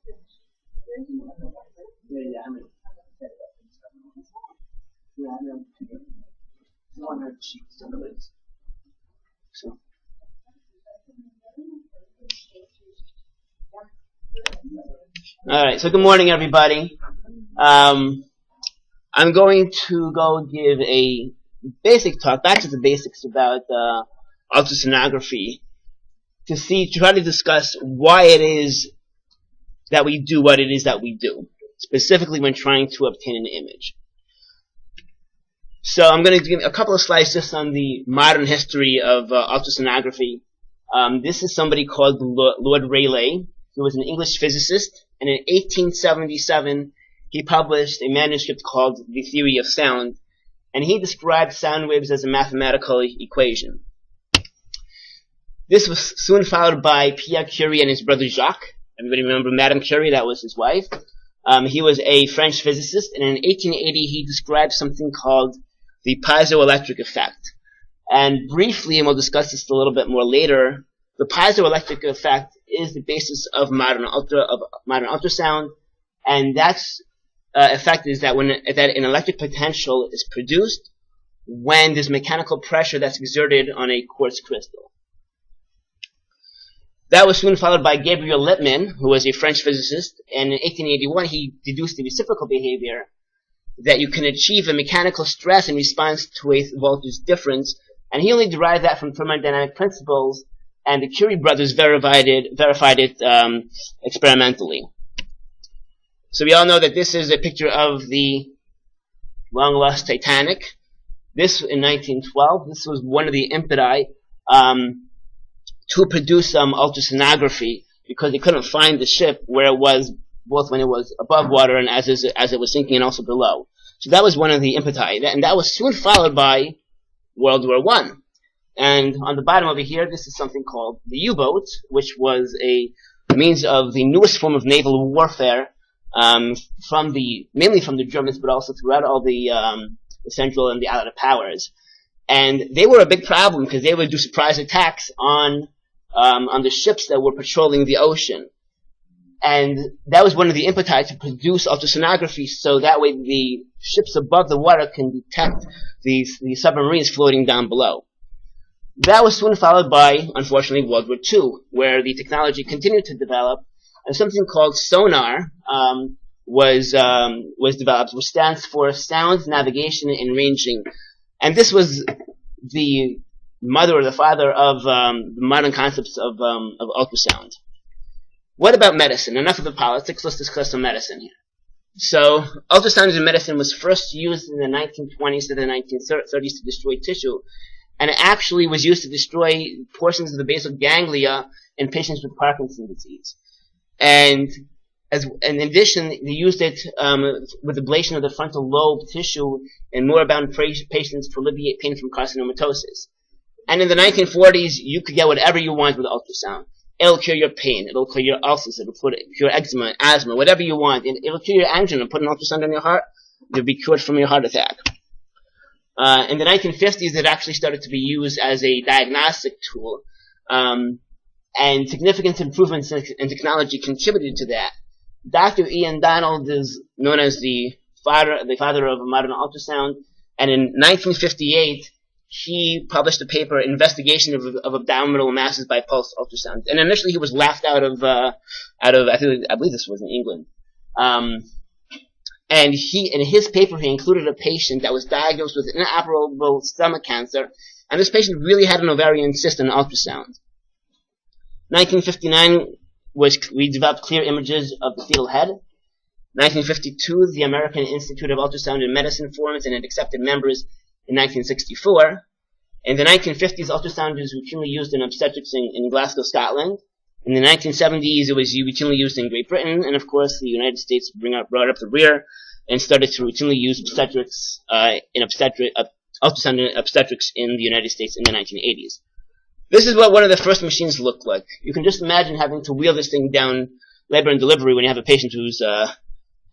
All right, so good morning, everybody. I'm going to go give a basic talk, back to the basics about ultrasonography, to try to discuss why it is that we do what it is that we do, specifically when trying to obtain an image. So I'm going to give a couple of slides just on the modern history of ultrasonography. This is somebody called Lord Rayleigh, who was an English physicist, and in 1877 he published a manuscript called The Theory of Sound, and he described sound waves as a mathematical equation. This was soon followed by Pierre Curie and his brother Jacques. Everybody remember Madame Curie? That was his wife. He was a French physicist, and in 1880 he described something called the piezoelectric effect. And briefly, and we'll discuss this a little bit more later, the piezoelectric effect is the basis of modern ultrasound, and that's effect is that that an electric potential is produced when there's mechanical pressure that's exerted on a quartz crystal. That was soon followed by Gabriel Lippmann, who was a French physicist, and in 1881 he deduced the reciprocal behavior, that you can achieve a mechanical stress in response to a voltage difference, and he only derived that from thermodynamic principles, and the Curie brothers verified it experimentally. So we all know that this is a picture of the long-lost Titanic. This, in 1912, this was one of the impeti to produce ultrasonography, because they couldn't find the ship where it was, both when it was above water and as it was sinking, and also below. So that was one of the impeti, and that was soon followed by World War I. And on the bottom over here, this is something called the U-boat, which was a means of the newest form of naval warfare, mainly from the Germans, but also throughout all the Central and the Allied powers. And they were a big problem because they would do surprise attacks on the ships that were patrolling the ocean. And that was one of the impeti to produce ultrasonography, so that way the ships above the water can detect the submarines floating down below. That was soon followed by, unfortunately, World War II, where the technology continued to develop, and something called sonar was developed, which stands for Sound Navigation and Ranging. And this was the mother or the father of the modern concepts of ultrasound. What about medicine? Enough of the politics, let's discuss some medicine here. So, ultrasound in medicine was first used in the 1920s to the 1930s to destroy tissue, and it actually was used to destroy portions of the basal ganglia in patients with Parkinson's disease. And in addition, they used it with ablation of the frontal lobe tissue in moribund patients to alleviate pain from carcinomatosis. And in the 1940s, you could get whatever you want with ultrasound. It'll cure your pain, it'll cure your ulcers, it'll cure eczema, asthma, whatever you want. It'll cure your angina. Put an ultrasound on your heart, you'll be cured from your heart attack. In the 1950s, it actually started to be used as a diagnostic tool, and significant improvements in technology contributed to that. Dr. Ian Donald is known as the father of modern ultrasound, and in 1958, he published a paper, Investigation of Abdominal Masses by Pulse Ultrasound. And initially he was laughed out of I believe this was in England. And in his paper, he included a patient that was diagnosed with inoperable stomach cancer, and this patient really had an ovarian cyst on ultrasound. 1959 we developed clear images of the fetal head. 1952, the American Institute of Ultrasound and Medicine formed, and it accepted members in 1964. In the 1950s, ultrasound was routinely used in obstetrics in Glasgow, Scotland. In the 1970s, it was routinely used in Great Britain, and of course, the United States brought up the rear and started to routinely use ultrasound in obstetrics in the United States in the 1980s. This is what one of the first machines looked like. You can just imagine having to wheel this thing down labor and delivery when you have a patient who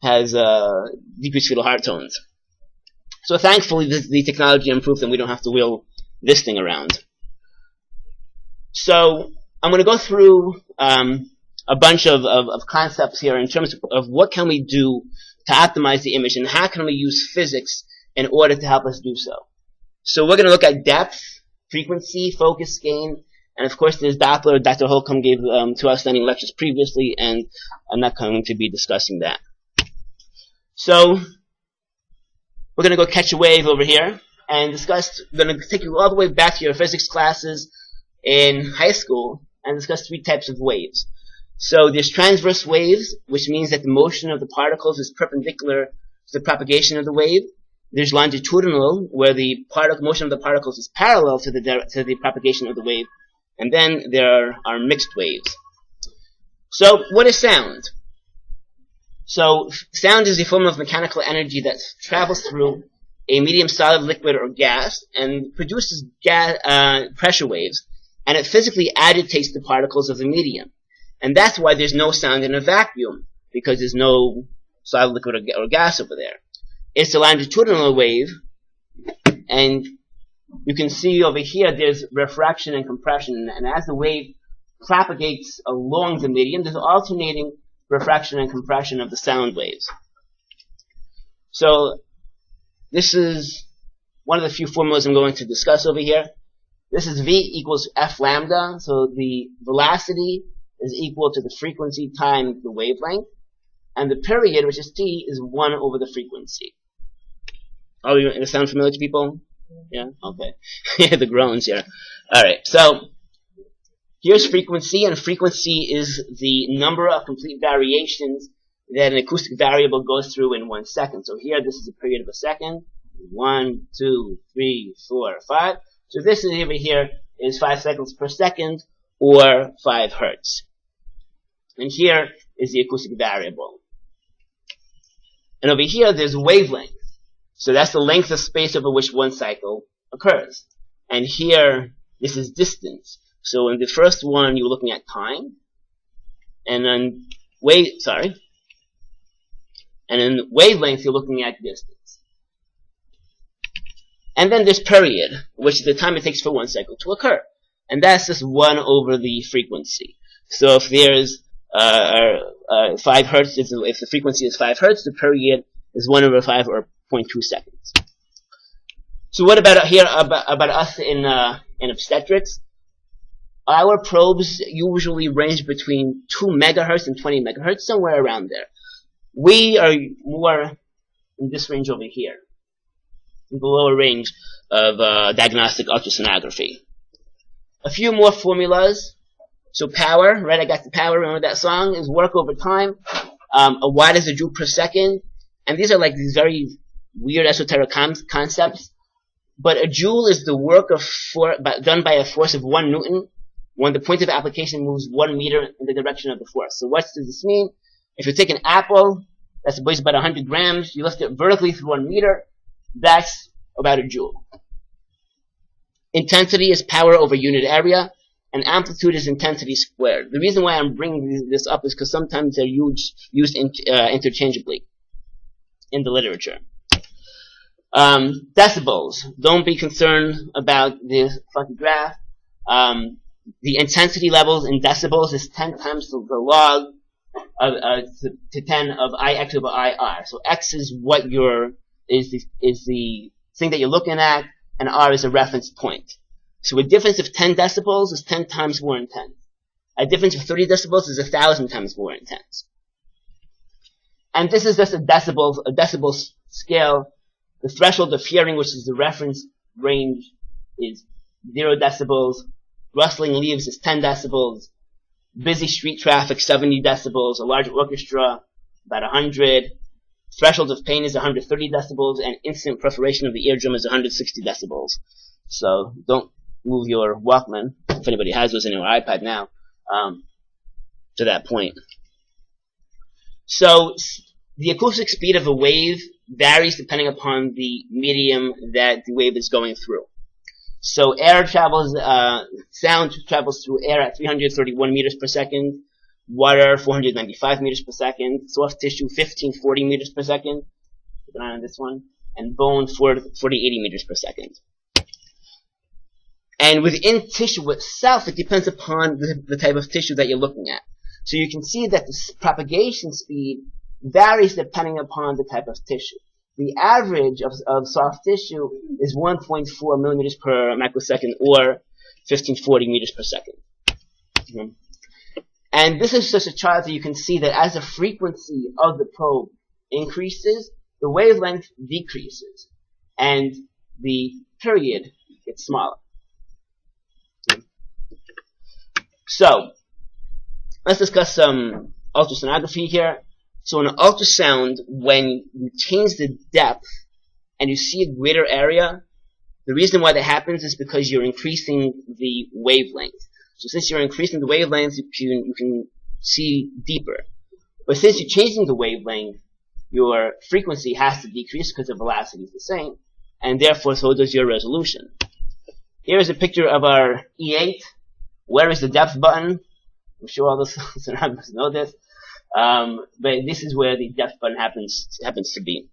has decreased fetal heart tones. So thankfully, the technology improved and we don't have to wheel this thing around. So I'm going to go through a a bunch of concepts here in terms of what can we do to optimize the image and how can we use physics in order to help us do so. So we're going to look at depth, frequency, focus gain, and of course there's Doppler. Dr. Holcomb gave 2 outstanding lectures previously, and I'm not going to be discussing that. So we're going to go catch a wave over here and discuss, we're going to take you all the way back to your physics classes in high school and discuss 3 types of waves. So there's transverse waves, which means that the motion of the particles is perpendicular to the propagation of the wave. There's longitudinal, where the motion of the particles is parallel to the propagation of the wave. And then there are mixed waves. So what is sound? So sound is a form of mechanical energy that travels through a medium, solid, liquid, or gas and produces pressure waves, and it physically agitates the particles of the medium. And that's why there's no sound in a vacuum, because there's no solid, liquid, or gas over there. It's a longitudinal wave, and you can see over here there's refraction and compression, and as the wave propagates along the medium, there's alternating refraction and compression of the sound waves. So this is one of the few formulas I'm going to discuss over here. This is V equals F lambda, so the velocity is equal to the frequency times the wavelength, and the period, which is T, is 1 over the frequency. Oh, does it sound familiar to people? Yeah? Okay. The groans here. Alright, so here's frequency, and frequency is the number of complete variations that an acoustic variable goes through in 1 second. So here, this is a period of a second. 1, 2, 3, 4, 5. So this is over here is 5 cycles per second, or 5 hertz. And here is the acoustic variable. And over here, there's wavelength. So that's the length of space over which 1 cycle occurs. And here, this is distance. So in the first one, you're looking at time. And then and in wavelength, you're looking at distance. And then there's period, which is the time it takes for 1 cycle to occur. And that's just 1 over the frequency. So if there's 5 hertz, if the frequency is 5 hertz, the period is 1 over 5, or 0.2 seconds. So what about here, about us in obstetrics? Our probes usually range between 2 megahertz and 20 megahertz, somewhere around there. We are more in this range over here, in the lower range of diagnostic ultrasonography. A few more formulas. So power, right? I got the power. Remember that song? Is work over time. A watt is a joule per second. And these are like these very weird esoteric concepts. But a joule is the work done by a force of 1 newton when the point of application moves 1 meter in the direction of the force. So what does this mean? If you take an apple that weighs about 100 grams, you lift it vertically through 1 meter, that's about a joule. Intensity is power over unit area, and amplitude is intensity squared. The reason why I'm bringing this up is because sometimes they're used interchangeably in the literature. Decibels. Don't be concerned about this funky graph. The intensity levels in decibels is 10 times the log to 10 of Ix over IR. So X is what is the thing that you're looking at, and R is a reference point. So a difference of 10 decibels is 10 times more intense. A difference of 30 decibels is 1,000 times more intense. And this is just a decibel scale. The threshold of hearing, which is the reference range, is 0 decibels. Rustling leaves is 10 decibels. Busy street traffic, 70 decibels. A large orchestra, about 100. Threshold of pain is 130 decibels. And instant perforation of the eardrum is 160 decibels. So don't move your Walkman, if anybody has those in your iPad now, to that point. So the acoustic speed of a wave varies depending upon the medium that the wave is going through. So sound travels through air at 331 meters per second, water 495 meters per second, soft tissue 1540 meters per second, keep an eye on this one, and bone 4080 meters per second. And within tissue itself, it depends upon the type of tissue that you're looking at. So you can see that the propagation speed varies depending upon the type of tissue. The average of soft tissue is 1.4 millimeters per microsecond, or 1540 meters per second. And this is just a chart that you can see that as the frequency of the probe increases, the wavelength decreases, and the period gets smaller. So, let's discuss some ultrasonography here. So in ultrasound, when you change the depth and you see a greater area, the reason why that happens is because you're increasing the wavelength. So since you're increasing the wavelength, you can see deeper. But since you're changing the wavelength, your frequency has to decrease because the velocity is the same, and therefore so does your resolution. Here is a picture of our E8. Where is the depth button? I'm sure all the sonographers know this. But this is where the depth button happens to be.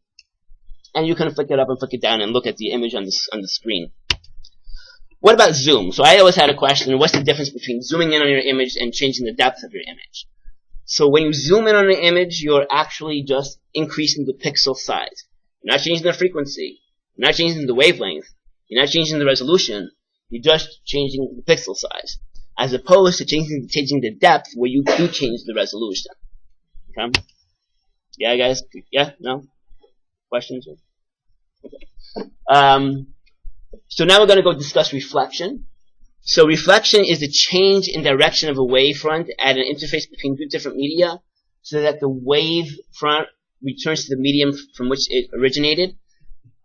And you can flick it up and flick it down and look at the image on the screen. What about zoom? So I always had a question, what's the difference between zooming in on your image and changing the depth of your image? So when you zoom in on an image, you're actually just increasing the pixel size. You're not changing the frequency. You're not changing the wavelength. You're not changing the resolution. You're just changing the pixel size, as opposed to changing the depth, where you do change the resolution. Okay? Yeah, guys? Yeah? No? Questions? Okay. So now we're going to go discuss reflection. So reflection is the change in direction of a wavefront at an interface between two different media, so that the wavefront returns to the medium from which it originated.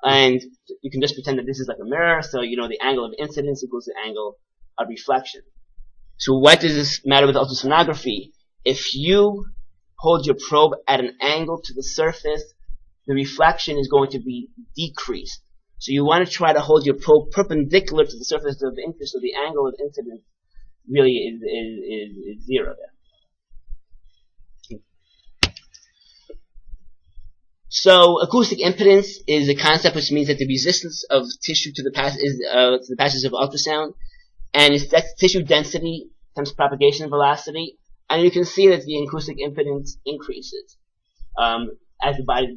And you can just pretend that this is like a mirror, so you know the angle of incidence equals the angle of reflection. So what does this matter with ultrasonography? If you hold your probe at an angle to the surface, the reflection is going to be decreased. So you want to try to hold your probe perpendicular to the surface of interest, so the angle of incidence really is zero there. So acoustic impedance is a concept which means that the resistance of tissue to the passage of ultrasound, and that's tissue density times propagation velocity, and you can see that the acoustic impedance increases as throughout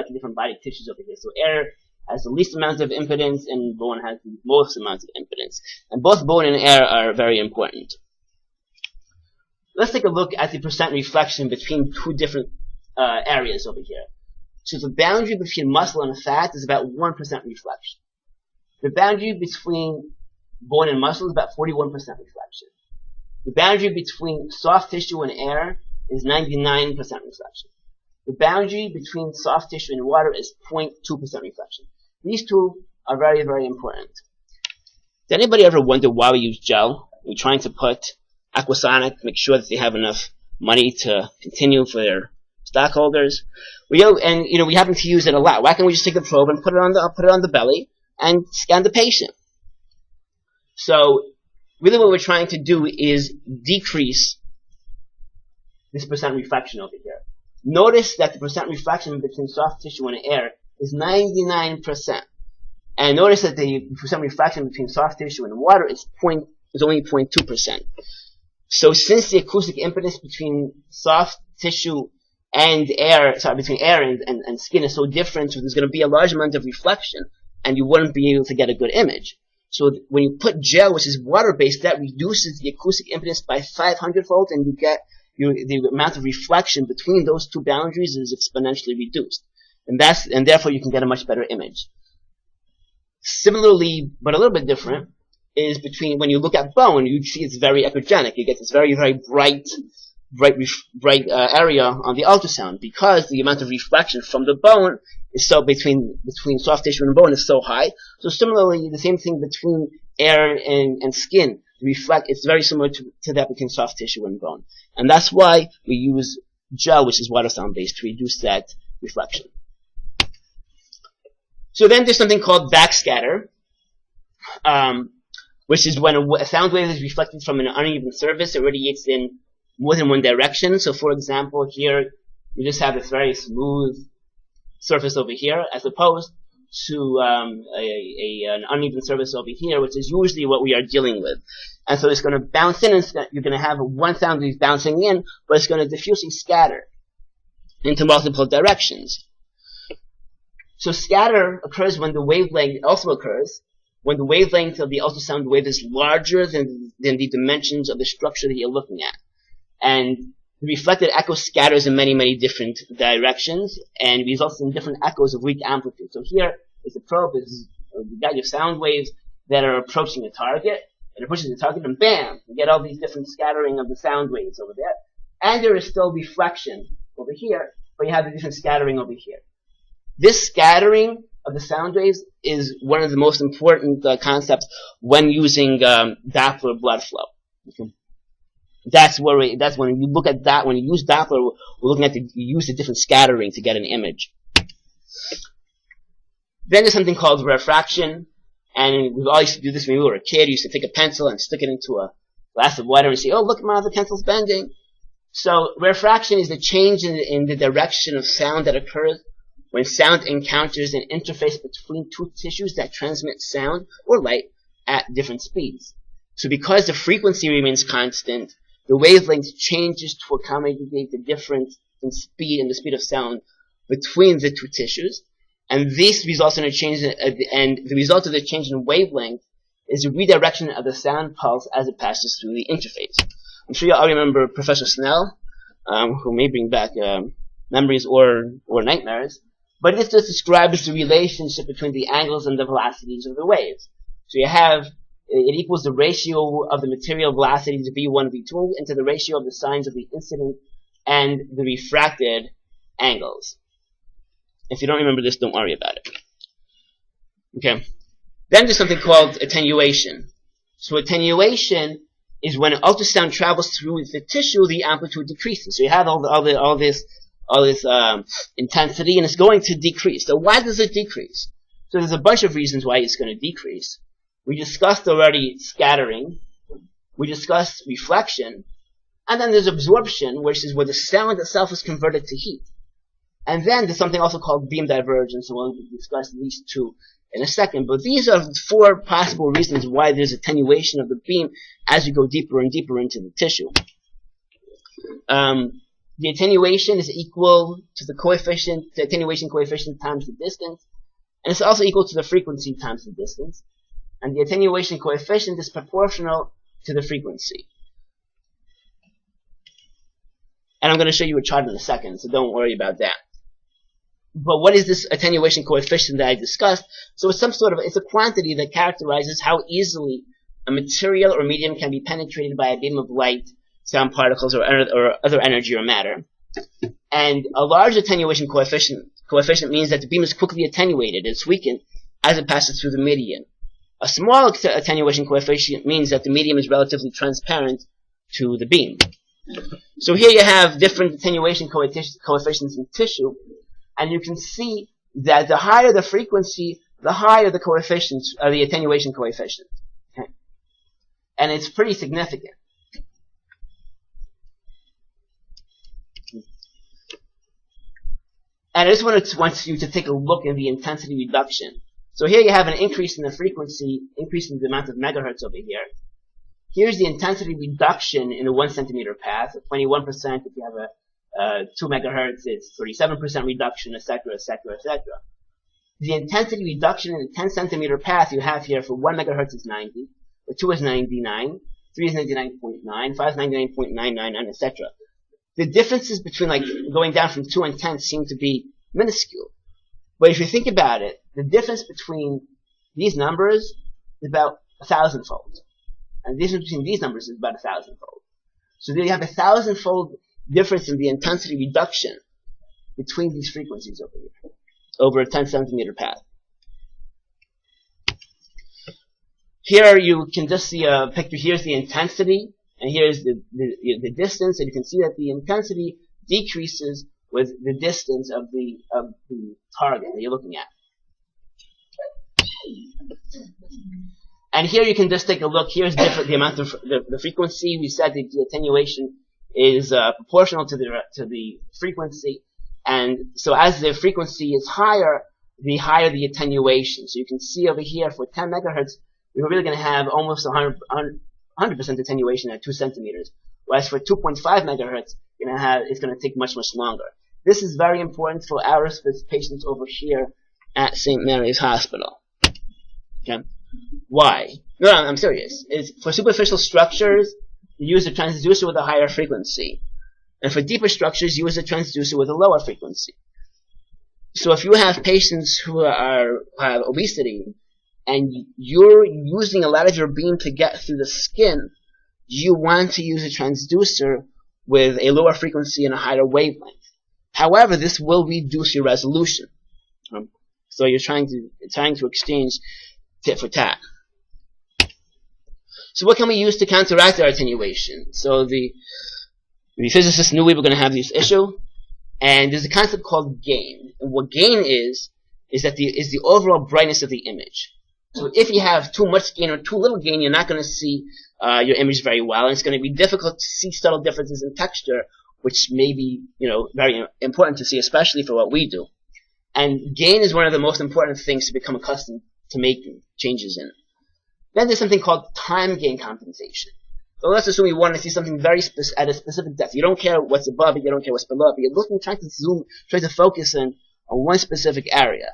the different body tissues over here. So air has the least amount of impedance, and bone has the most amount of impedance. And both bone and air are very important. Let's take a look at the percent reflection between two different areas over here. So the boundary between muscle and fat is about 1% reflection. The boundary between bone and muscle is about 41% reflection. The boundary between soft tissue and air is 99% reflection. The boundary between soft tissue and water is 0.2% reflection. These two are very, very important. Did anybody ever wonder why we use gel? We're trying to put Aquasonic, make sure that they have enough money to continue for their stockholders. We happen to use it a lot. Why can't we just take the probe and put it on the belly and scan the patient? So really what we're trying to do is decrease this percent reflection over here. Notice that the percent reflection between soft tissue and air is 99%. And notice that the percent reflection between soft tissue and water is only 0.2%. So since the acoustic impedance between soft tissue and air, between air and skin is so different, so there's going to be a large amount of reflection, and you wouldn't be able to get a good image. So when you put gel, which is water-based, that reduces the acoustic impedance by 500-fold, and you get the amount of reflection between those two boundaries is exponentially reduced, and therefore you can get a much better image. Similarly, but a little bit different, is between when you look at bone, you see it's very echogenic. You get this very, very bright area on the ultrasound because the amount of reflection from the bone is so between soft tissue and bone is so high. So similarly, the same thing between air and skin. It's very similar to that between soft tissue and bone. And that's why we use gel, which is water sound based, to reduce that reflection. So then there's something called backscatter, which is when a sound wave is reflected from an uneven surface, it radiates in more than one direction. So for example, here you just have this very smooth surface over here, as opposed to an uneven surface over here, which is usually what we are dealing with. And so it's going to bounce in, and you're going to have one sound wave bouncing in, but it's going to diffusely scatter into multiple directions. So scatter occurs when the wavelength also occurs when the wavelength of the ultrasound wave is larger than the dimensions of the structure that you're looking at. And the reflected echo scatters in many, many different directions and results in different echoes of weak amplitude. So here is a probe. You've got your sound waves that are approaching a target. It approaches the target, and bam, you get all these different scattering of the sound waves over there. And there is still reflection over here, but you have the different scattering over here. This scattering of the sound waves is one of the most important concepts when using Doppler blood flow. Okay. That's when you look at that. When you use Doppler, we're looking at you use the different scattering to get an image. Then there's something called refraction, and we all used to do this when we were a kid. We used to take a pencil and stick it into a glass of water and say, "Oh, look, Ma, the pencil's bending." So refraction is the change in the direction of sound that occurs when sound encounters an interface between two tissues that transmit sound or light at different speeds. So because the frequency remains constant, the wavelength changes to accommodate the difference in speed and the speed of sound between the two tissues. And this results in a change, and the result of the change in wavelength is a redirection of the sound pulse as it passes through the interface. I'm sure you all remember Professor Snell, who may bring back memories or nightmares. But this just describes the relationship between the angles and the velocities of the waves. So you have, it equals the ratio of the material velocity to V1, V2 into the ratio of the signs of the incident and the refracted angles. If you don't remember this, don't worry about it. Okay. Then there's something called attenuation. So attenuation is when ultrasound travels through the tissue, the amplitude decreases. So you have all this intensity, and it's going to decrease. So why does it decrease? So there's a bunch of reasons why it's going to decrease. We discussed already scattering. We discussed reflection. And then there's absorption, which is where the sound itself is converted to heat. And then there's something also called beam divergence, and we'll discuss these two in a second. But these are four possible reasons why there's attenuation of the beam as you go deeper and deeper into the tissue. The attenuation is equal to the attenuation coefficient times the distance, and it's also equal to the frequency times the distance. And the attenuation coefficient is proportional to the frequency. And I'm going to show you a chart in a second, so don't worry about that. But what is this attenuation coefficient that I discussed? So it's it's a quantity that characterizes how easily a material or medium can be penetrated by a beam of light, sound particles, or other energy or matter. And a large attenuation coefficient means that the beam is quickly attenuated, it's weakened, as it passes through the medium. A small attenuation coefficient means that the medium is relatively transparent to the beam. So here you have different attenuation coefficients in tissue, and you can see that the higher the frequency, the higher the coefficients, the attenuation coefficient. Okay? And it's pretty significant. And I just want you to take a look at the intensity reduction. So here you have an increase in the frequency, increase in the amount of megahertz over here. Here's the intensity reduction in a 1 centimeter path, 21%. If you have a 2 megahertz, it's 37% reduction, etc., etc., etc. The intensity reduction in a 10 centimeter path you have here for 1 megahertz is 90, 2 is 99, 3 is 99.9, 5 is 99.999, etc. The differences between going down from 2 and 10 seem to be minuscule. But if you think about it, the difference between these numbers is about 1,000-fold. And the difference between these numbers is about 1,000-fold. So there you have 1,000-fold difference in the intensity reduction between these frequencies over here, over a 10 centimeter path. Here you can just see a picture. Here's the intensity, and here's the distance, and you can see that the intensity decreases with the distance of the target that you're looking at. And here you can just take a look. Here's the amount of the frequency. We said that the attenuation is proportional to the frequency, and so as the frequency is higher, the higher the attenuation. So you can see over here for 10 megahertz, we're really going to have almost 100% attenuation at 2 centimeters. Whereas for 2.5 megahertz, it's going to take much, much longer. This is very important for our patients over here at St. Mary's Hospital. Okay? Why? No, I'm serious. For superficial structures, you use a transducer with a higher frequency. And for deeper structures, you use a transducer with a lower frequency. So if you have patients who have obesity, and you're using a lot of your beam to get through the skin, you want to use a transducer with a lower frequency and a higher wavelength. However, this will reduce your resolution. So you're trying to exchange tit for tat. So what can we use to counteract our attenuation? So the physicists knew we were going to have this issue, and there's a concept called gain. And what gain is the overall brightness of the image. So if you have too much gain or too little gain, you're not going to see your image very well, and it's going to be difficult to see subtle differences in texture, which may be, very important to see, especially for what we do. And gain is one of the most important things to become accustomed to making changes in. Then there's something called time gain compensation. So let's assume you want to see something very at a specific depth. You don't care what's above it, you don't care what's below it, but you're trying to zoom, trying to focus in on one specific area.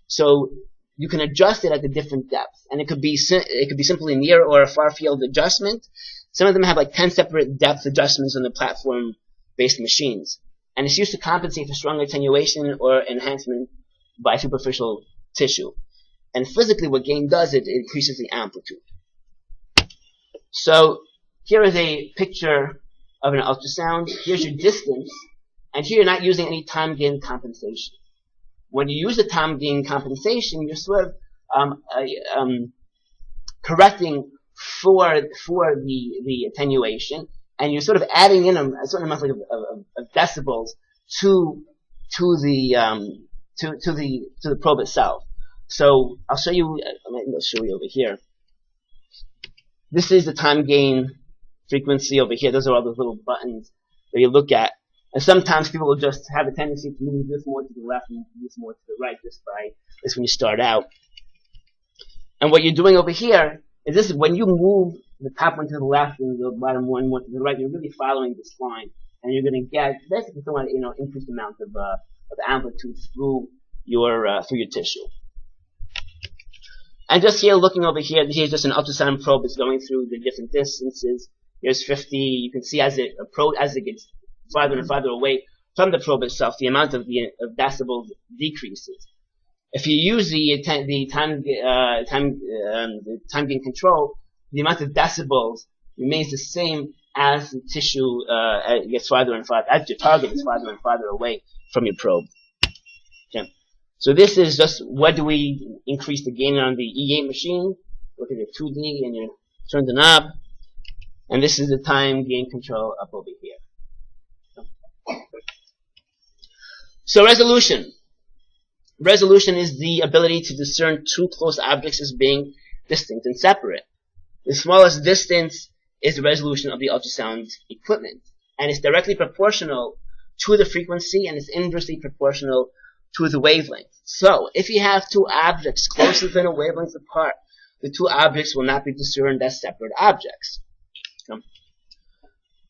So you can adjust it at a different depth, and it could be simply a near or a far field adjustment. Some of them have like 10 separate depth adjustments on the platform-based machines, and it's used to compensate for stronger attenuation or enhancement by superficial tissue. And physically, what gain does, it increases the amplitude. So here is a picture of an ultrasound. Here's your distance, and here you're not using any time gain compensation. When you use the time gain compensation, you're sort of correcting for the attenuation, and you're sort of adding in a certain amount of decibels to the probe itself. So I'll show you. I'll show you over here. This is the time gain frequency over here. Those are all those little buttons that you look at. And sometimes people will just have a tendency to move this more to the left and this more to the right just when you start out. And what you're doing over here is this: when you move the top one to the left and the bottom one more to the right, you're really following this line, and you're going to get basically somewhat increased amount of amplitude through your tissue. And just here, looking over here, here's just an ultrasound probe that's going through the different distances. Here's 50. You can see as it gets farther and farther away from the probe itself, the amount of decibels decreases. If you use the time gain control, the amount of decibels remains the same as the tissue gets farther and farther, as your target is farther and farther away from your probe. Okay. So this is just what do we increase the gain on the E8 machine. Look at the 2D and you turn the knob. And this is the time gain control up over here. So resolution. Resolution is the ability to discern two close objects as being distinct and separate. The smallest distance is the resolution of the ultrasound equipment. And it's directly proportional to the frequency, and it's inversely proportional to the wavelength. So, if you have two objects closer than a wavelength apart, the two objects will not be discerned as separate objects.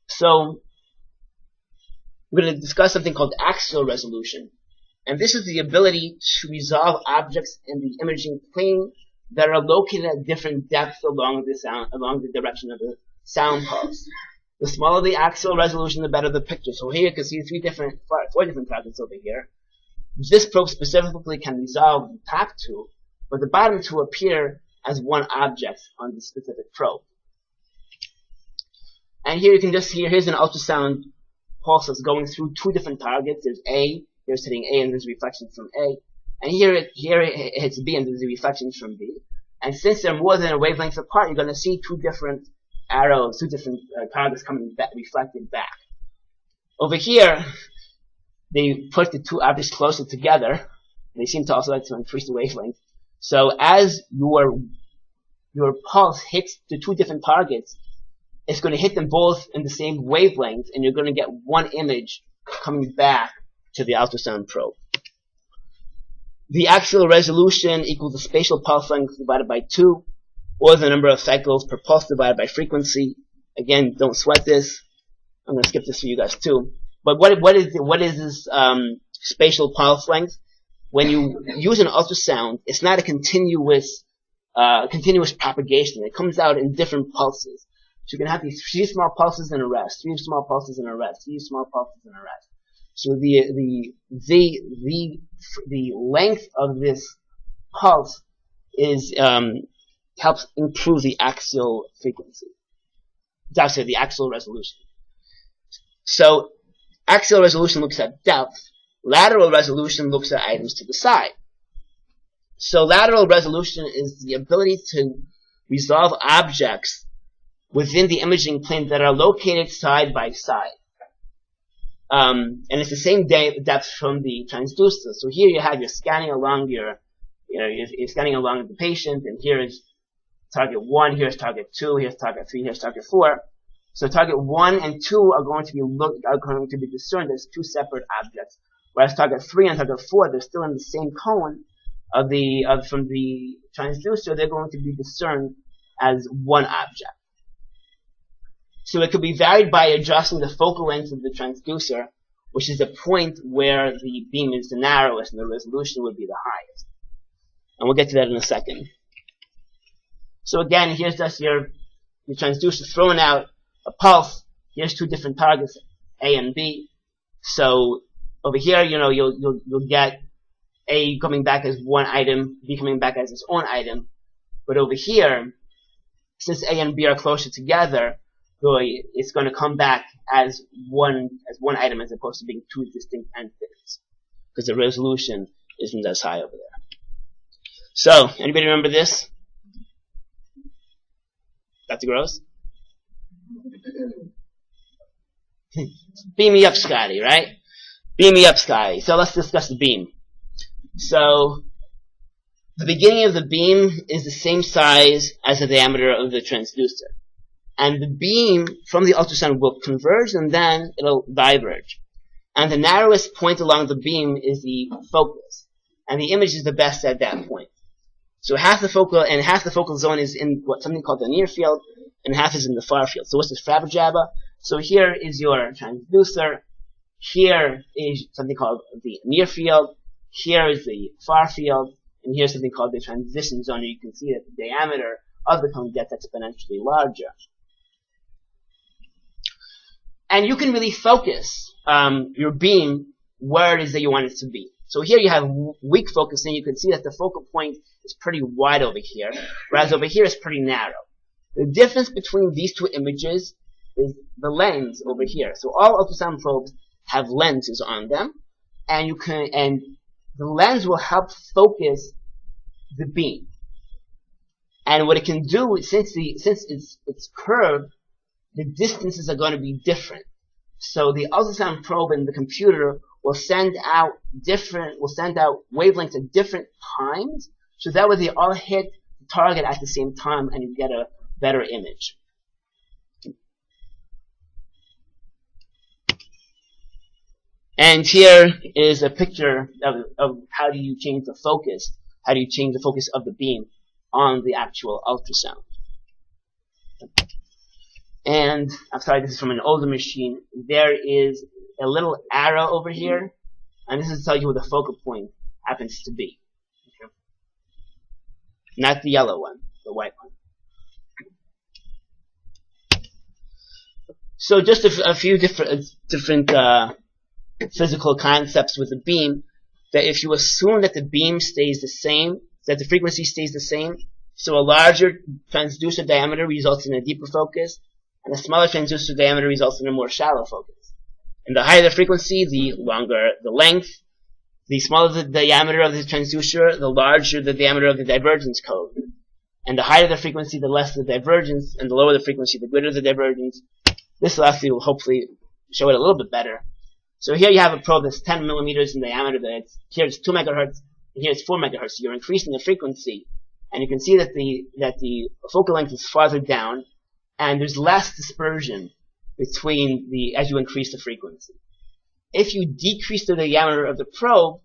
So, we're going to discuss something called axial resolution. And this is the ability to resolve objects in the imaging plane that are located at different depths along the direction of the sound pulse. The smaller the axial resolution, the better the picture. So here you can see four different targets over here. This probe specifically can resolve the top two, but the bottom two appear as one object on the specific probe. And here you can just here's an ultrasound pulse that's going through two different targets. There's A, here's hitting A, and there's reflections from A. And here it hits B, and there's reflections from B. And since they're more than a wavelength apart, you're going to see two different arrows, two different targets coming back, reflected back. Over here, they put the two objects closer together. They seem to also like to increase the wavelength. So as your pulse hits the two different targets, it's going to hit them both in the same wavelength, and you're going to get one image coming back to the ultrasound probe. The axial resolution equals the spatial pulse length divided by 2, or the number of cycles per pulse divided by frequency. Again, don't sweat this. I'm going to skip this for you guys too. But what is this spatial pulse length? When you use an ultrasound, it's not a continuous propagation. It comes out in different pulses. So you can have these 3 small pulses and a rest, 3 small pulses and a rest, 3 small pulses and a rest. So the length of this pulse is helps improve the axial frequency. Sorry, the axial resolution. So axial resolution looks at depth. Lateral resolution looks at items to the side. So lateral resolution is the ability to resolve objects within the imaging plane that are located side by side. And it's the same depth from the transducer. So here you have, you're scanning along you're scanning along the patient, and here is target 1, here's target 2, here's target 3, here's target 4. So target 1 and 2 are going to be discerned as 2 separate objects, whereas target 3 and target 4, they're still in the same cone from the transducer. They're going to be discerned as one object. So it could be varied by adjusting the focal length of the transducer, which is the point where the beam is the narrowest and the resolution would be the highest. And we'll get to that in a second. So again, here's just your transducer throwing out a pulse. Here's 2 different targets, A and B. So over here, you'll get A coming back as one item, B coming back as its own item. But over here, since A and B are closer together, really, it's going to come back as one item as opposed to being 2 distinct entities, because the resolution isn't as high over there. So, anybody remember this? Dr. Gross? Beam me up, Scotty, right? Beam me up, Scotty. So let's discuss the beam. So, the beginning of the beam is the same size as the diameter of the transducer. And the beam from the ultrasound will converge and then it'll diverge. And the narrowest point along the beam is the focus. And the image is the best at that point. So half the focal zone is in something called the near field, and half is in the far field. So what's this Fabber-Jabber? So here is your transducer. Here is something called the near field. Here is the far field. And here's something called the transition zone. And you can see that the diameter of the cone gets exponentially larger. And you can really focus your beam where it is that you want it to be. So here you have weak focusing. You can see that the focal point is pretty wide over here, whereas over here it's pretty narrow. The difference between these 2 images is the lens over here. So all ultrasound probes have lenses on them, and the lens will help focus the beam. And what it can do, since it's curved, the distances are going to be different. So the ultrasound probe in the computer will send out wavelengths at different times, so that way they all hit the target at the same time and you get a better image. And here is a picture of how do you change the focus, how do you change the focus of the beam on the actual ultrasound. And, I'm sorry, this is from an older machine. There is a little arrow over here, and this is to tell you where the focal point happens to be. Okay. Not the yellow one, the white one. So just a few different physical concepts with the beam, that if you assume that the beam stays the same, that the frequency stays the same, so a larger transducer diameter results in a deeper focus, and a smaller transducer diameter results in a more shallow focus. And the higher the frequency, the longer the length. The smaller the diameter of the transducer, the larger the diameter of the divergence cone. And the higher the frequency, the less the divergence, and the lower the frequency, the greater the divergence. This lastly will hopefully show it a little bit better. So here you have a probe that's 10 millimeters in diameter. Here it's 2 megahertz, and here it's 4 megahertz. So you're increasing the frequency, and you can see that the focal length is farther down, and there's less dispersion as you increase the frequency. If you decrease the diameter of the probe,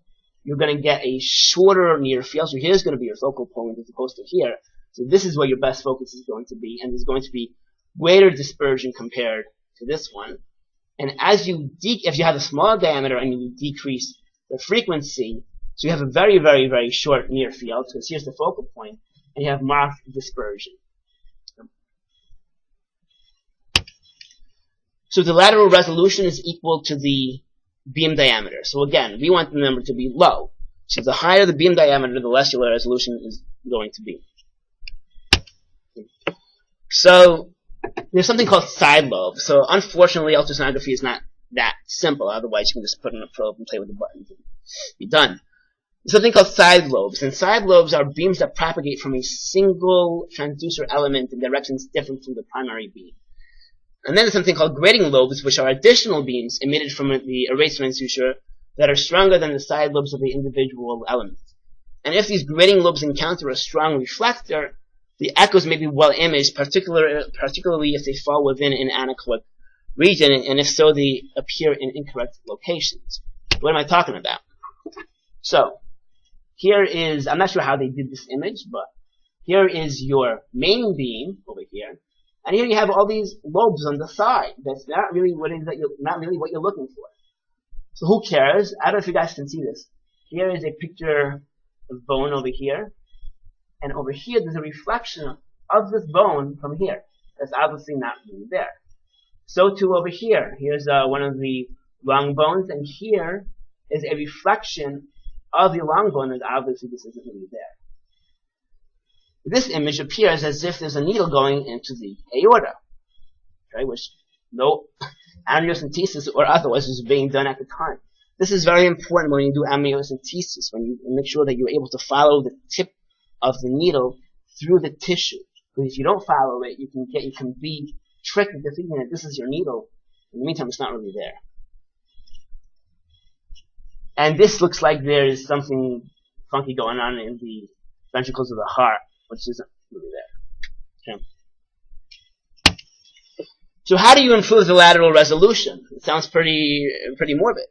you're going to get a shorter near field. So here's going to be your focal point as opposed to here. So this is where your best focus is going to be, and there's going to be greater dispersion compared to this one. And as you if you have a smaller diameter and you decrease the frequency, so you have a very, very, very short near field, because here's the focal point, and you have marked dispersion. So the lateral resolution is equal to the beam diameter. So again, we want the number to be low. So the higher the beam diameter, the less your resolution is going to be. So there's something called side lobes. So unfortunately, ultrasonography is not that simple. Otherwise, you can just put in a probe and play with the buttons and be done. There's something called side lobes. And side lobes are beams that propagate from a single transducer element in directions different from the primary beam. And then there's something called grating lobes, which are additional beams emitted from the array transducer that are stronger than the side lobes of the individual elements. And if these grating lobes encounter a strong reflector, the echoes may be well imaged, particularly if they fall within an anechoic region, and if so, they appear in incorrect locations. What am I talking about? So, here is, I'm not sure how they did this image, but here is your main beam over here. And here you have all these lobes on the side. That's not really what you're looking for. So who cares? I don't know if you guys can see this. Here is a picture of bone over here. And over here there's a reflection of this bone from here. That's obviously not really there. So too over here. Here's one of the long bones, and here is a reflection of the long bone, and obviously this isn't really there. This image appears as if there's a needle going into the aorta, right, which no amniocentesis or otherwise is being done at the time. This is very important when you do amniocentesis, when you make sure that you're able to follow the tip of the needle through the tissue. Because if you don't follow it, you can be tricked into thinking that this is your needle. In the meantime, it's not really there. And this looks like there is something funky going on in the ventricles of the heart, which isn't really there. Okay. So how do you improve the lateral resolution? It sounds pretty morbid.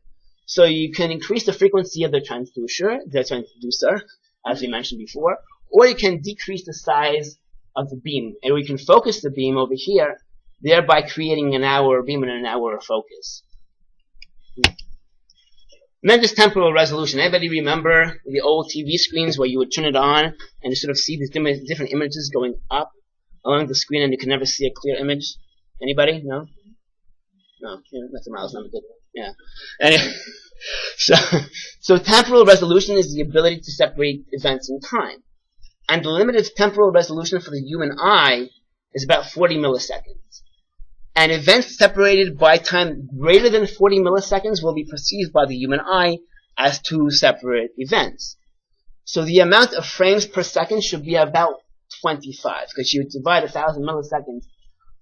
So you can increase the frequency of the transducer, as we mentioned before, or you can decrease the size of the beam, and we can focus the beam over here, thereby creating a narrower beam and a narrower focus. And then just temporal resolution. Anybody remember the old TV screens where you would turn it on and you sort of see these different images going up along the screen and you can never see a clear image? Anybody? No? No. Yeah, that's a mouse number. Yeah. Anyway, so temporal resolution is the ability to separate events in time. And the limited temporal resolution for the human eye is about 40 milliseconds. And events separated by time greater than 40 milliseconds will be perceived by the human eye as two separate events. So the amount of frames per second should be about 25, because you divide 1,000 milliseconds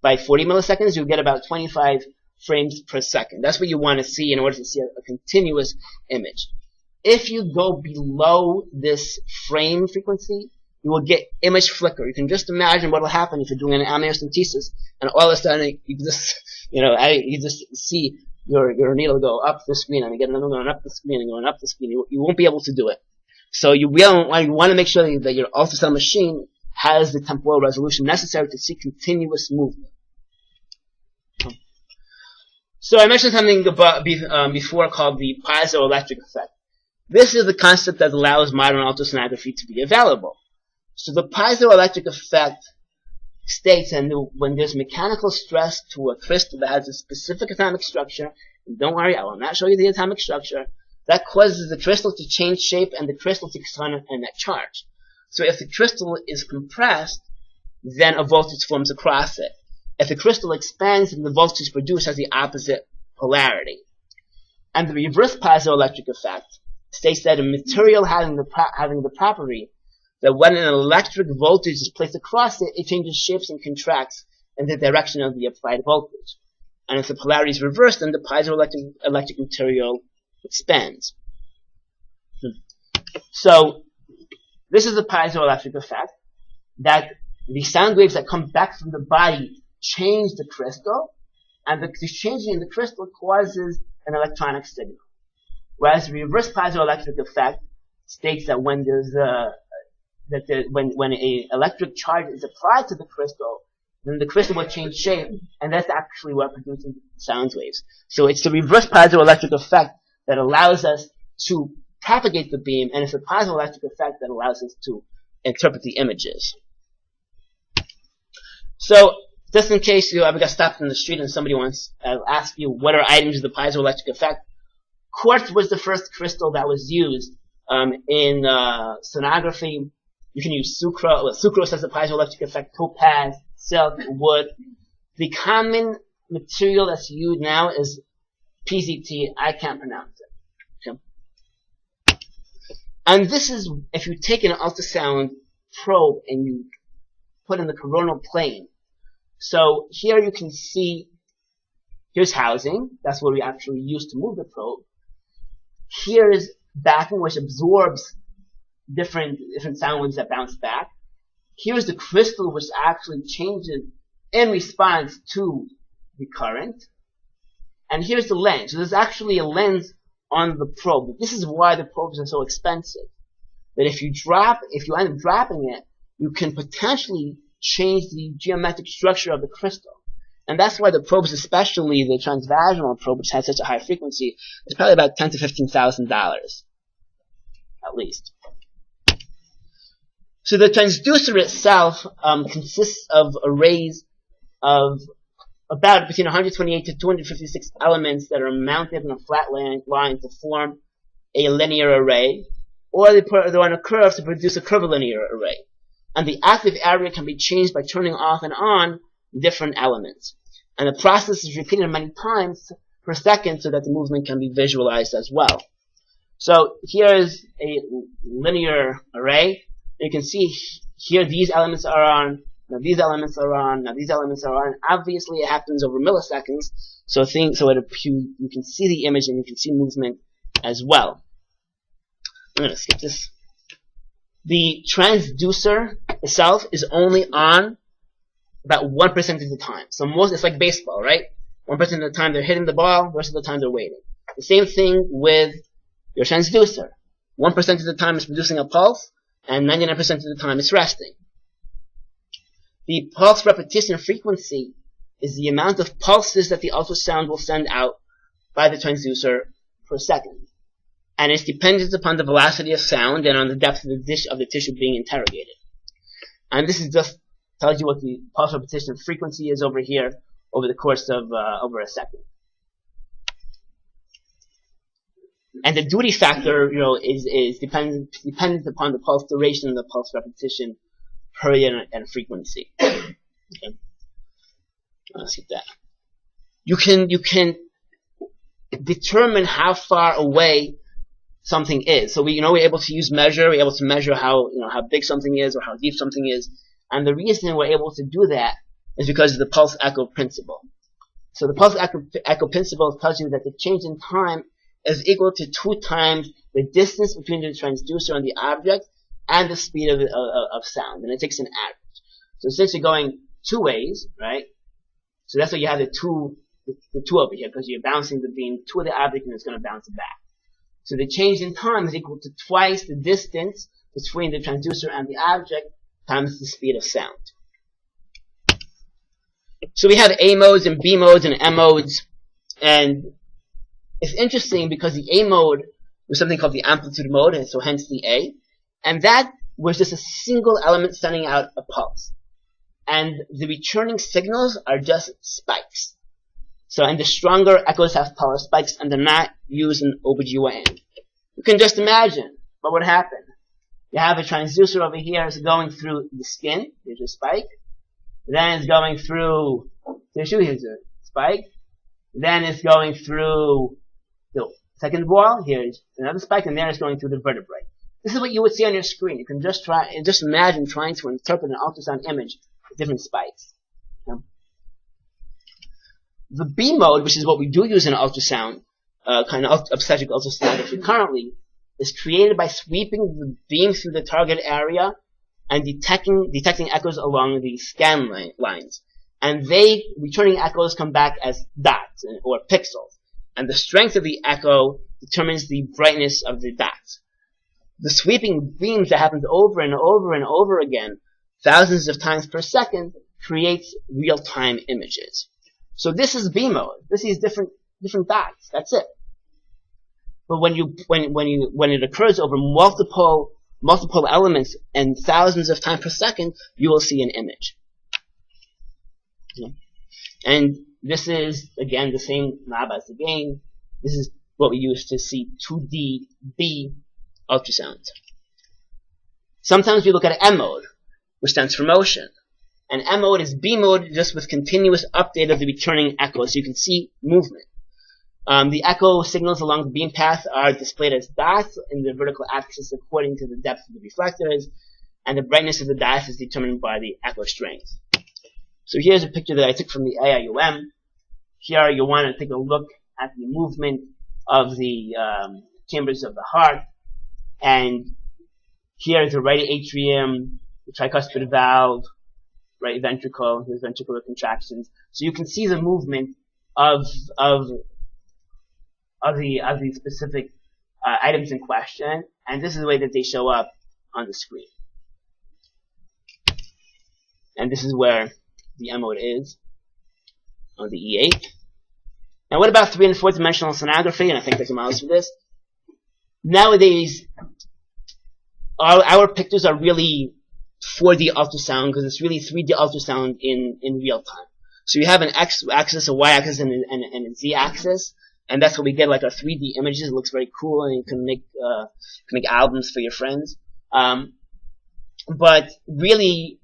by 40 milliseconds, you'll get about 25 frames per second. That's what you want to see in order to see a continuous image. If you go below this frame frequency, you will get image flicker. You can just imagine what will happen if you're doing an amniocentesis, and all of a sudden you just, you just see your needle go up the screen, and you get another one going up the screen and going up the screen. You won't be able to do it. So you want to make sure that your ultrasound machine has the temporal resolution necessary to see continuous movement. So I mentioned something before called the piezoelectric effect. This is the concept that allows modern ultrasonography to be available. So the piezoelectric effect states that when there's mechanical stress to a crystal that has a specific atomic structure, and don't worry, I will not show you the atomic structure, that causes the crystal to change shape and the crystal to take on a net charge. So if the crystal is compressed, then a voltage forms across it. If the crystal expands, then the voltage produced has the opposite polarity. And the reverse piezoelectric effect states that a material having the property that when an electric voltage is placed across it, it changes shapes and contracts in the direction of the applied voltage. And if the polarity is reversed, then the piezoelectric material expands. So, this is the piezoelectric effect, that the sound waves that come back from the body change the crystal, and the changing in the crystal causes an electronic signal. Whereas the reverse piezoelectric effect states that when there's when a electric charge is applied to the crystal, then the crystal will change shape, and that's actually what produces sound waves. So it's the reverse piezoelectric effect that allows us to propagate the beam, and it's the piezoelectric effect that allows us to interpret the images. So, just in case you ever got stopped in the street and somebody wants to ask you what are items of the piezoelectric effect, quartz was the first crystal that was used in sonography. You can use sucrose. Well, sucrose has a piezoelectric effect. Topaz, silk, wood. The common material that's used now is PZT. I can't pronounce it. Okay. And this is, if you take an ultrasound probe and you put in the coronal plane. So here you can see, here's housing. That's what we actually use to move the probe. Here is backing, which absorbs different sound waves that bounce back. Here's the crystal, which actually changes in response to the current. And here's the lens. So there's actually a lens on the probe. This is why the probes are so expensive. That if you end up dropping it, you can potentially change the geometric structure of the crystal. And that's why the probes, especially the transvaginal probe, which has such a high frequency, is probably about $10,000 to $15,000, at least. So the transducer itself consists of arrays of about between 128 to 256 elements that are mounted in a flat line to form a linear array, or they're on a curve to produce a curvilinear array. And the active area can be changed by turning off and on different elements. And the process is repeated many times per second so that the movement can be visualized as well. So here is a linear array. You can see here these elements are on, now these elements are on, now these elements are on. Obviously it happens over milliseconds, so you can see the image and you can see movement as well. I'm going to skip this. The transducer itself is only on about 1% of the time. So it's like baseball, right? 1% of the time they're hitting the ball, the rest of the time they're waiting. The same thing with your transducer. 1% of the time it's producing a pulse, and 99% of the time it's resting. The pulse repetition frequency is the amount of pulses that the ultrasound will send out by the transducer per second. And it's dependent upon the velocity of sound and on the depth of the tissue being interrogated. And this is just tells you what the pulse repetition frequency is over here over the course of over a second. And the duty factor, is dependent upon the pulse duration and the pulse repetition period and frequency. Okay. Let's see that. You can determine how far away something is. So we're able to measure how big something is or how deep something is. And the reason we're able to do that is because of the pulse echo principle. So the pulse echo principle tells you that the change in time is equal to 2 times the distance between the transducer and the object and the speed of sound. And it takes an average. So since you're going 2 ways, right? So that's why you have the two over here, because you're bouncing the beam to the object and it's going to bounce it back. So the change in time is equal to twice the distance between the transducer and the object times the speed of sound. So we have A modes and B modes and M modes, and it's interesting because the A mode was something called the amplitude mode, and so hence the A, and that was just a single element sending out a pulse. And the returning signals are just spikes. So, and the stronger echoes have power spikes, and they're not used in OBGYN. You can just imagine what would happen. You have a transducer over here is going through the skin, here's a spike. Then it's going through tissue, here's a spike. Then it's going through the second wall, here's another spike, and then it's going through the vertebrae. This is what you would see on your screen. You can just imagine trying to interpret an ultrasound image with different spikes. Okay? The B mode, which is what we do use in ultrasound, kind of obstetric ultrasonography currently, is created by sweeping the beam through the target area and detecting echoes along the scan lines. And returning echoes come back as dots or pixels. And the strength of the echo determines the brightness of the dots. The sweeping beams that happens over and over and over again, thousands of times per second, creates real-time images. So this is beam mode. This is different dots. That's it. But when it occurs over multiple elements and thousands of times per second, you will see an image. Okay. And this is again the same knob as the gain. This is what we use to see 2D B ultrasound. Sometimes we look at M mode, which stands for motion. And M mode is B mode just with continuous update of the returning echo, so you can see movement. The echo signals along the beam path are displayed as dots in the vertical axis according to the depth of the reflectors, and the brightness of the dots is determined by the echo strength. So here's a picture that I took from the AIUM. Here you want to take a look at the movement of the chambers of the heart, and here is the right atrium, the tricuspid valve, right ventricle, here's ventricular contractions. So you can see the movement of the specific items in question, and this is the way that they show up on the screen. And this is where the M mode is on the E8. Now, what about 3- and 4-dimensional sonography? And I think there's a mouse for this. Nowadays, our pictures are really 4D ultrasound because it's really 3D ultrasound in real time. So you have an X axis, a Y axis, and a Z axis, and that's what we get, like our 3D images. It looks very cool, and you can make albums for your friends. But really,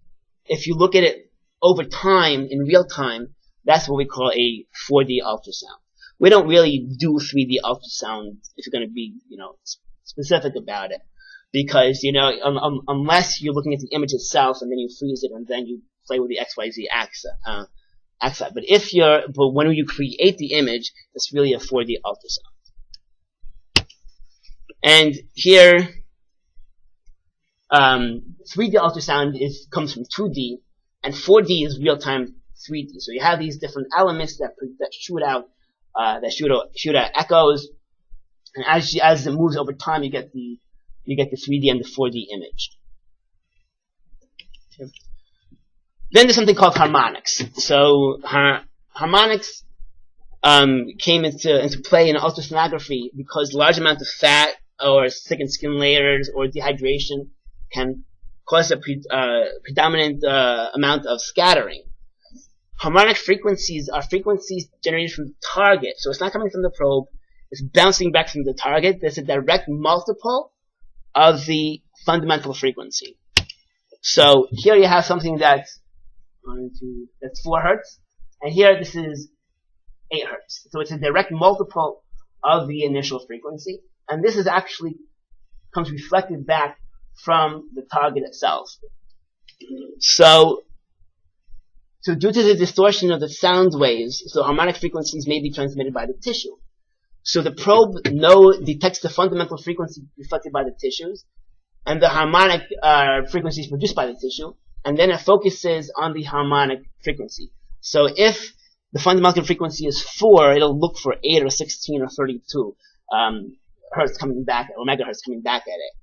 if you look at it over time, in real time, that's what we call a 4D ultrasound. We don't really do 3D ultrasound if you're going to be, specific about it. Because, unless you're looking at the image itself and then you freeze it and then you play with the XYZ axis. But when you create the image, it's really a 4D ultrasound. And here, 3D ultrasound comes from 2D, and 4D is real-time 3D. So you have these different elements that shoot out echoes, and as it moves over time, you get the 3D and the 4D image. Okay. Then there's something called harmonics. So harmonics came into play in ultrasonography because large amounts of fat or thickened skin layers or dehydration can cause a predominant amount of scattering. Harmonic frequencies are frequencies generated from the target. So it's not coming from the probe. It's bouncing back from the target. There's a direct multiple of the fundamental frequency. So here you have something that's 4 hertz, and here this is 8 hertz. So it's a direct multiple of the initial frequency, and this is actually comes reflected back from the target itself. So due to the distortion of the sound waves, so harmonic frequencies may be transmitted by the tissue. So the probe detects the fundamental frequency reflected by the tissues, and the harmonic frequencies produced by the tissue, and then it focuses on the harmonic frequency. So if the fundamental frequency is 4, it'll look for 8 or 16 or 32 hertz coming back, or megahertz coming back at it.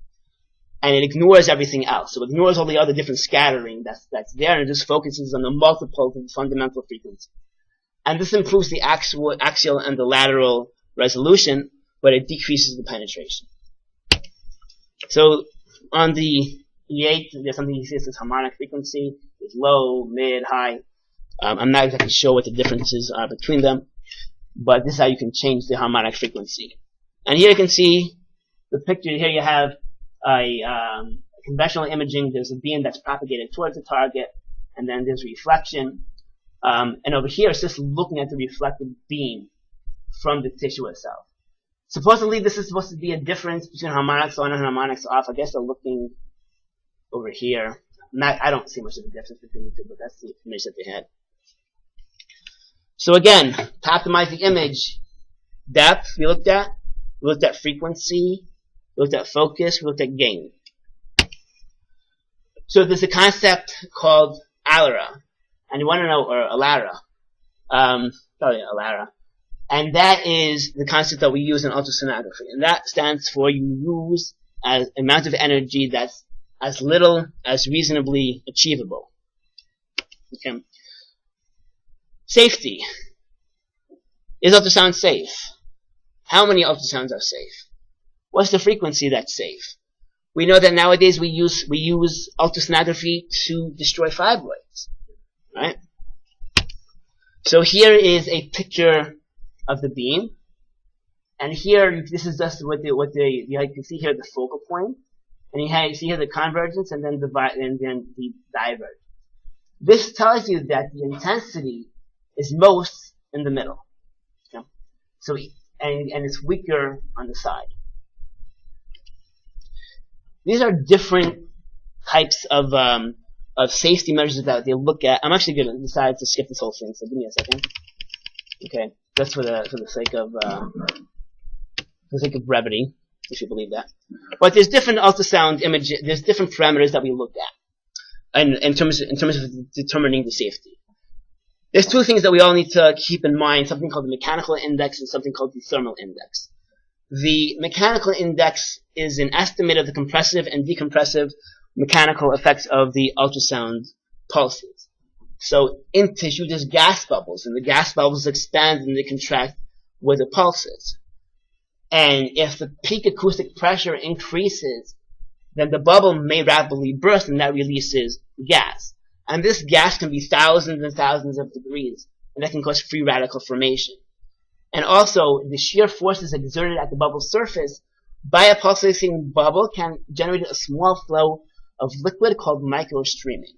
And it ignores everything else. So it ignores all the other different scattering that's there, and it just focuses on the multiples of the fundamental frequency. And this improves the axial and the lateral resolution, but it decreases the penetration. So on the E8, there's something you see as harmonic frequency. There's low, mid, high. I'm not exactly sure what the differences are between them, but this is how you can change the harmonic frequency. And here you can see the picture. Here you have conventional imaging. There's a beam that's propagated towards the target, and then there's reflection. And over here, it's just looking at the reflected beam from the tissue itself. Supposedly, this is supposed to be a difference between harmonics on and harmonics off. I guess they're looking over here. I don't see much of a difference between the two, but that's the image that they had. So again, to optimize the image, depth we looked at frequency, we looked at focus, we looked at gain. So there's a concept called ALARA, and you want to know, or ALARA, probably ALARA. And that is the concept that we use in ultrasonography. And that stands for you use an amount of energy that's as little as reasonably achievable. Okay. Safety. Is ultrasound safe? How many ultrasounds are safe? What's the frequency that's safe? We know that nowadays we use ultrasonography to destroy fibroids, right? So here is a picture of the beam, and here this is just you can see here the focal point, and you see here the convergence, and then the divergence. This tells you that the intensity is most in the middle. Okay? So and it's weaker on the side. These are different types of safety measures that they look at. I'm actually going to decide to skip this whole thing, so give me a second. Okay, that's for the sake of brevity, if you believe that. But there's different ultrasound images. There's different parameters that we look at, and in terms of determining the safety. There's two things that we all need to keep in mind: something called the mechanical index and something called the thermal index. The mechanical index is an estimate of the compressive and decompressive mechanical effects of the ultrasound pulses. So in tissue there's gas bubbles, and the gas bubbles expand and they contract with the pulses. And if the peak acoustic pressure increases, then the bubble may rapidly burst, and that releases gas. And this gas can be thousands and thousands of degrees, and that can cause free radical formation. And also, the shear forces exerted at the bubble surface by a pulsating bubble can generate a small flow of liquid called microstreaming.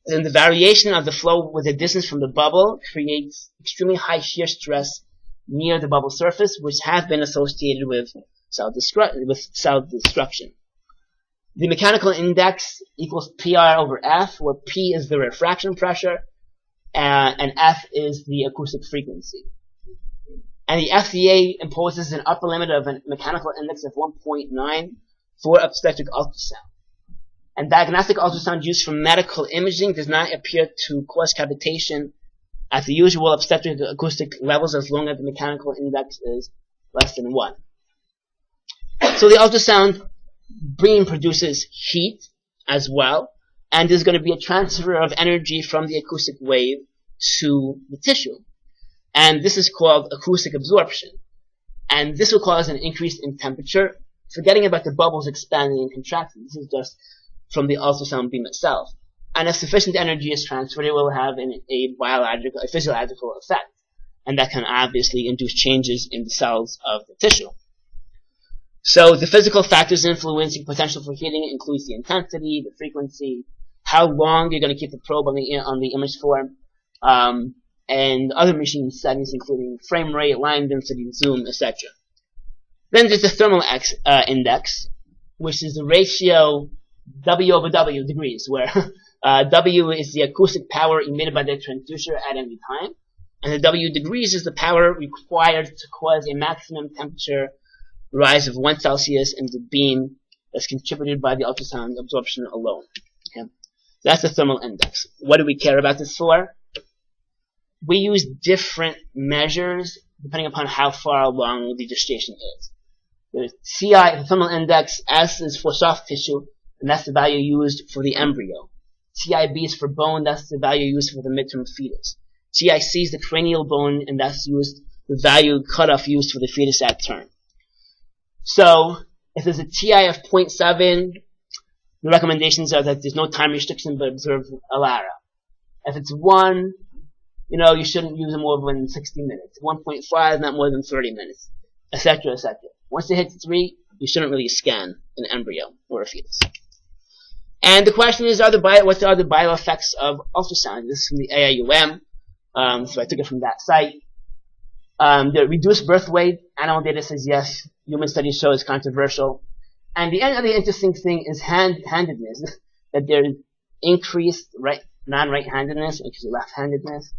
And the variation of the flow with the distance from the bubble creates extremely high shear stress near the bubble surface, which have been associated with cell destruction. The mechanical index equals PR over F, where P is the refraction pressure, and F is the acoustic frequency. And the FDA imposes an upper limit of a mechanical index of 1.9 for obstetric ultrasound. And diagnostic ultrasound used for medical imaging does not appear to cause cavitation at the usual obstetric acoustic levels as long as the mechanical index is less than 1. So the ultrasound beam produces heat as well, and there's going to be a transfer of energy from the acoustic wave to the tissue. And this is called acoustic absorption. And this will cause an increase in temperature, forgetting about the bubbles expanding and contracting. This is just from the ultrasound beam itself. And as sufficient energy is transferred, it will have a physiological effect. And that can obviously induce changes in the cells of the tissue. So the physical factors influencing potential for heating includes the intensity, the frequency, how long you're going to keep the probe on the image for, and other machine settings including frame rate, line density, zoom, etc. Then there's the thermal index, which is the ratio W over W degrees, where W is the acoustic power emitted by the transducer at any time, and the W degrees is the power required to cause a maximum temperature rise of 1 Celsius in the beam that's contributed by the ultrasound absorption alone. Okay? That's the thermal index. What do we care about this for? We use different measures depending upon how far along the gestation is. The CI, the thermal index, S is for soft tissue, and that's the value used for the embryo. TIB is for bone, that's the value used for the midterm fetus. TIC is the cranial bone, and that's the value cutoff used for the fetus at term. So, if there's a TI of 0.7, the recommendations are that there's no time restriction but observe ALARA. If it's 1, you shouldn't use it more than 60 minutes. 1.5, not more than 30 minutes, etc., etc. Once it hits 3, you shouldn't really scan an embryo or a fetus. And the question is, what are the bioeffects of ultrasound? This is from the AIUM, so I took it from that site. The reduced birth weight, animal data says yes, human studies show it's controversial. And the other interesting thing is handedness, that there's increased non-right-handedness, increased left-handedness.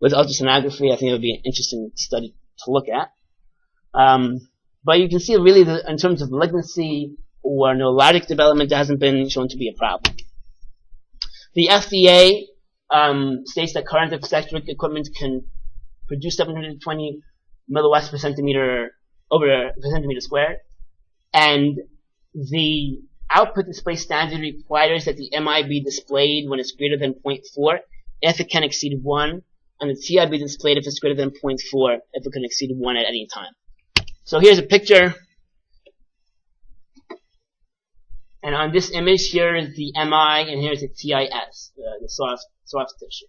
With ultrasonography, I think it would be an interesting study to look at. But you can see really in terms of malignancy or neurologic development, that hasn't been shown to be a problem. The FDA states that current obstetric equipment can produce 720 milliwatts per centimeter over per centimeter squared, and the output display standard requires that the MI be displayed when it's greater than 0.4 if it can exceed 1, and the TI be displayed if it's greater than 0.4 if it can exceed 1 at any time. So here's a picture, and on this image here is the MI, and here's the TIS, the soft tissue.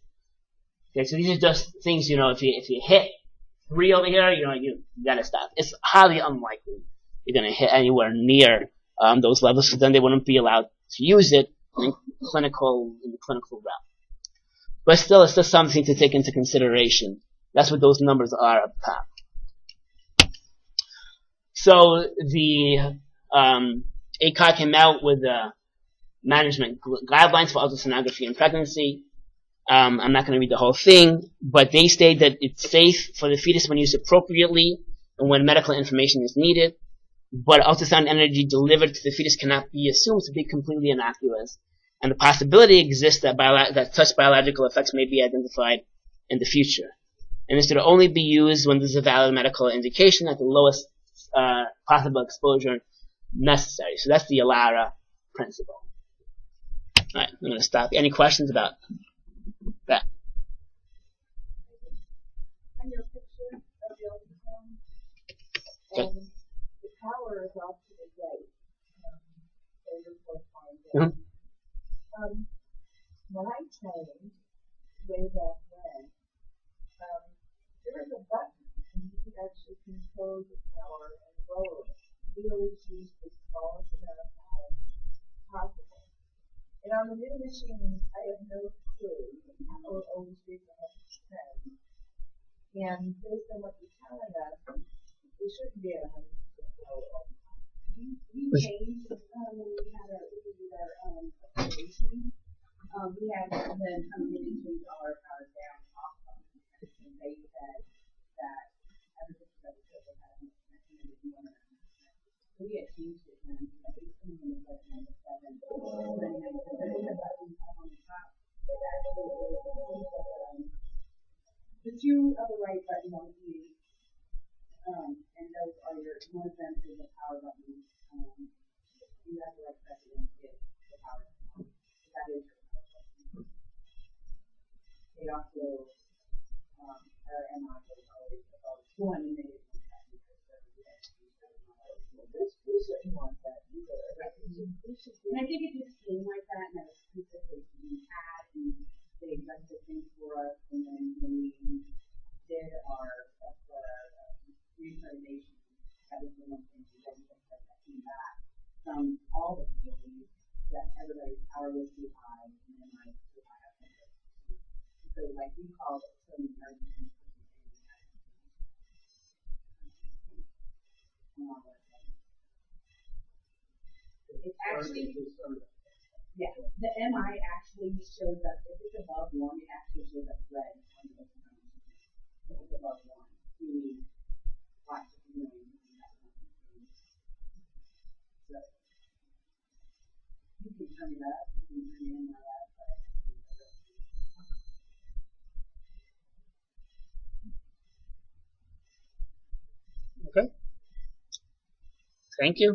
Okay, so these are just things, if you hit 3 over here, you gotta stop. It's highly unlikely you're gonna hit anywhere near those levels, so then they wouldn't be allowed to use it in the clinical realm. But still, it's just something to take into consideration. That's what those numbers are up top. So the ACOG came out with management guidelines for ultrasonography in pregnancy. I'm not going to read the whole thing, but they state that it's safe for the fetus when used appropriately and when medical information is needed, but ultrasound energy delivered to the fetus cannot be assumed to be completely innocuous, and the possibility exists that such biological effects may be identified in the future. And this should only be used when there's a valid medical indication at the lowest possible exposure necessary. So that's the ALARA principle. Alright, I'm going to stop. Any questions about that? On your picture of the ultrasound, the power is off to the right. Mm-hmm. When I trained way back when, there was a button and you could actually control the power and lower it. We always used the smallest amount of power possible. And on the new machines, I have no clue. I will always be 100%. And based on what you're telling us, we shouldn't be at 100% lower all the time. We changed when we had our observation. We had the company change all our power down off of it. And they said that everything that we could have had we had changed it when I think someone was like 97. The two of the right button on the and those are one of them is the power button. You have the right button is the power button. That is your power button. They also, our MI was always about 1 minute. We shouldn't want that either. Right? And I think it just came like that, and that was specific to the ad, and they adjusted things for us, and then when we did our reaccreditation, that was the one thing that came back from all the facilities, that everybody's power was too high, and then mine was too high. So, like, we called it some emergency. It actually, yeah, the MI actually shows up, if it's above 1, it actually shows up red on the phone. If it's above 1, you need lots of millions in that one. So, you can turn it up, you can turn the MI up, but okay. Thank you.